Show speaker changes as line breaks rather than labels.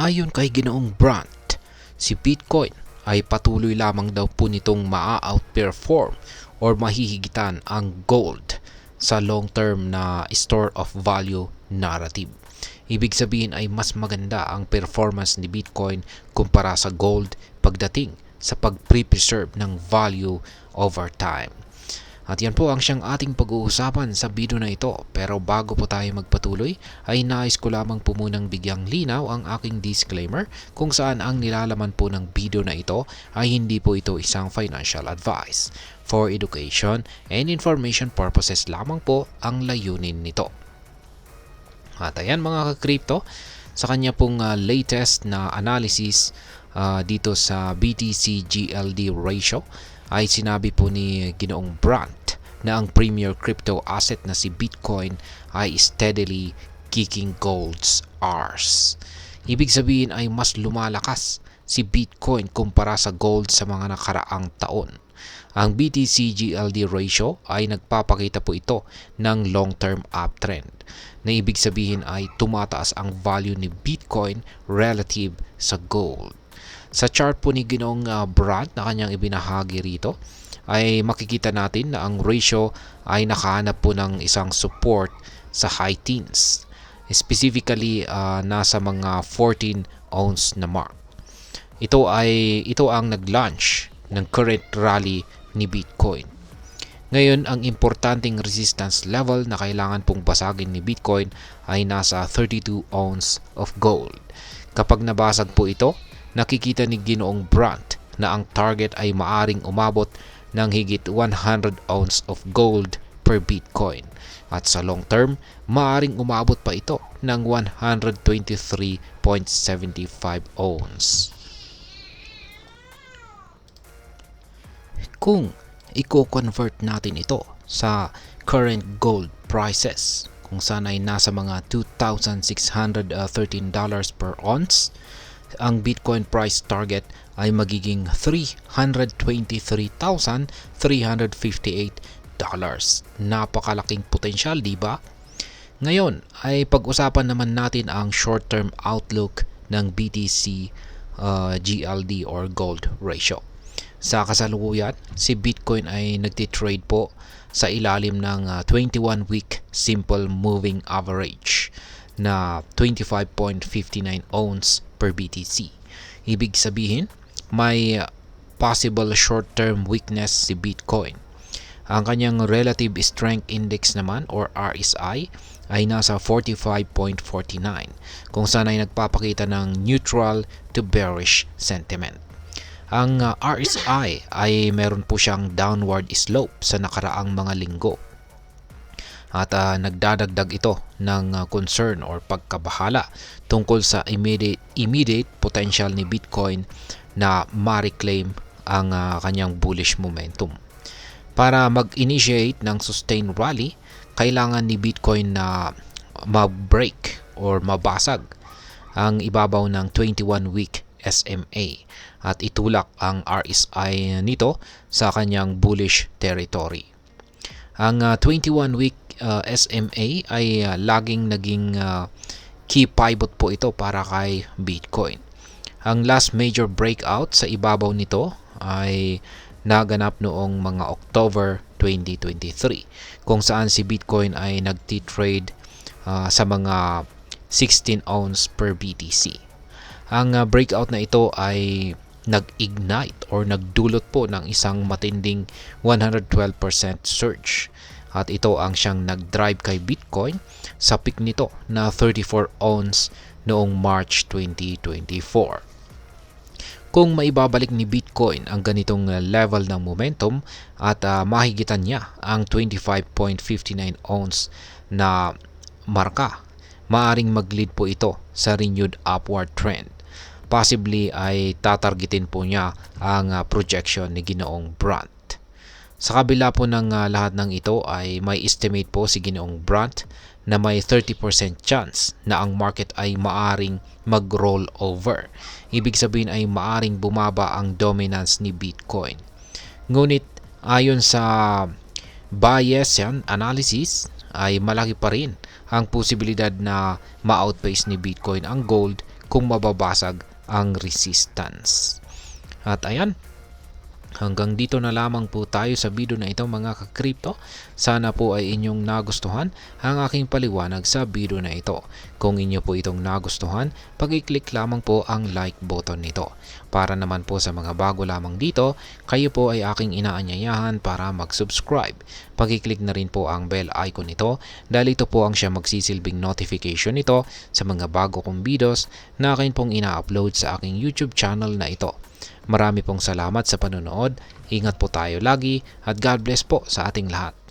Ayon kay Ginoong Brandt, si Bitcoin ay patuloy lamang daw po nitong maa-outperform or mahihigitan ang gold sa long-term na store of value narrative. Ibig sabihin ay mas maganda ang performance ni Bitcoin kumpara sa gold pagdating sa pag-preserve ng value over time. At yan po ang siyang ating pag-uusapan sa video na ito. Pero bago po tayo magpatuloy, ay nais ko lamang po munang bigyang linaw ang aking disclaimer kung saan ang nilalaman po ng video na ito ay hindi po ito isang financial advice. For education and information purposes lamang po ang layunin nito. At ayan mga ka-crypto, sa kanya pong latest na analysis dito sa BTC GLD ratio, ay sinabi po ni Ginoong Brandt na ang premier crypto asset na si Bitcoin ay steadily kicking gold's arse. Ibig sabihin ay mas lumalakas si Bitcoin kumpara sa gold sa mga nakaraang taon. Ang BTC GLD ratio ay nagpapakita po ito ng long-term uptrend na ibig sabihin ay tumataas ang value ni Bitcoin relative sa gold. Sa chart po ni Ginoong Brandt na kanyang ibinahagi rito, ay makikita natin na ang ratio ay nakahanap po ng isang support sa high teens. Specifically, nasa mga 14 ounce na mark. Ito ang nag-launch ng current rally ni Bitcoin. Ngayon, ang importanteng resistance level na kailangan pong basagin ni Bitcoin ay nasa 32 ounce of gold. Kapag nabasag po ito, nakikita ni Ginoong Brandt na ang target ay maaring umabot ng higit 100 ounce of gold per Bitcoin. At sa long term, maaring umabot pa ito ng 123.75 ounce. Kung i-convert natin ito sa current gold prices, kung saan ay nasa mga $2,613 per ounce, ang Bitcoin price target ay magiging $323,358. Napakalaking potensyal, di ba? Ngayon ay pag-usapan naman natin ang short-term outlook ng BTC GLD or gold ratio. Sa kasalukuyan, si Bitcoin ay nagtitrade po sa ilalim ng 21-week simple moving average na 25.59 ounce per BTC. Ibig sabihin, may possible short-term weakness si Bitcoin. Ang kanyang Relative Strength Index naman or RSI ay nasa 45.49 kung saan ay nagpapakita ng neutral to bearish sentiment. Ang RSI ay meron po siyang downward slope sa nakaraang mga linggo. At nagdadagdag ito ng concern or pagkabahala tungkol sa immediate potential ni Bitcoin na ma-reclaim ang kanyang bullish momentum. Para mag-initiate ng sustained rally, kailangan ni Bitcoin na ma-break or mabasag ang ibabaw ng 21-week SMA at itulak ang RSI nito sa kanyang bullish territory. Ang 21-week SMA ay laging naging key pivot po ito para kay Bitcoin. Ang last major breakout sa ibabaw nito ay naganap noong mga October 2023 kung saan si Bitcoin ay nagtitrade sa mga 16 ounce per BTC. Ang breakout na ito ay nag-ignite or nagdulot po ng isang matinding 112% surge. At ito ang siyang nag-drive kay Bitcoin sa peak nito na 34 ounce noong March 2024. Kung maibabalik ni Bitcoin ang ganitong level ng momentum at mahigitan niya ang 25.59 ounce na marka, maaring mag-lead po ito sa renewed upward trend. Possibly ay tatargetin po niya ang projection ni Ginoong Brandt. Sa kabila po ng lahat ng ito ay may estimate po si Ginoong Brandt na may 30% chance na ang market ay maaring mag-roll over. Ibig sabihin ay maaring bumaba ang dominance ni Bitcoin. Ngunit ayon sa Bayesian analysis ay malaki pa rin ang posibilidad na ma-outpace ni Bitcoin ang gold kung mababasag ang resistance. At ayan, hanggang dito na lamang po tayo sa video na ito mga ka-crypto. Sana po ay inyong nagustuhan ang aking paliwanag sa video na ito. Kung inyo po itong nagustuhan, pag-i-click lamang po ang like button nito. Para naman po sa mga bago lamang dito, kayo po ay aking inaanyayahan para mag-subscribe. Pag-i-click na rin po ang bell icon nito dahil ito po ang siya magsisilbing notification nito sa mga bago kong videos na akin pong ina-upload sa aking YouTube channel na ito. Marami pong salamat sa panonood, ingat po tayo lagi at God bless po sa ating lahat.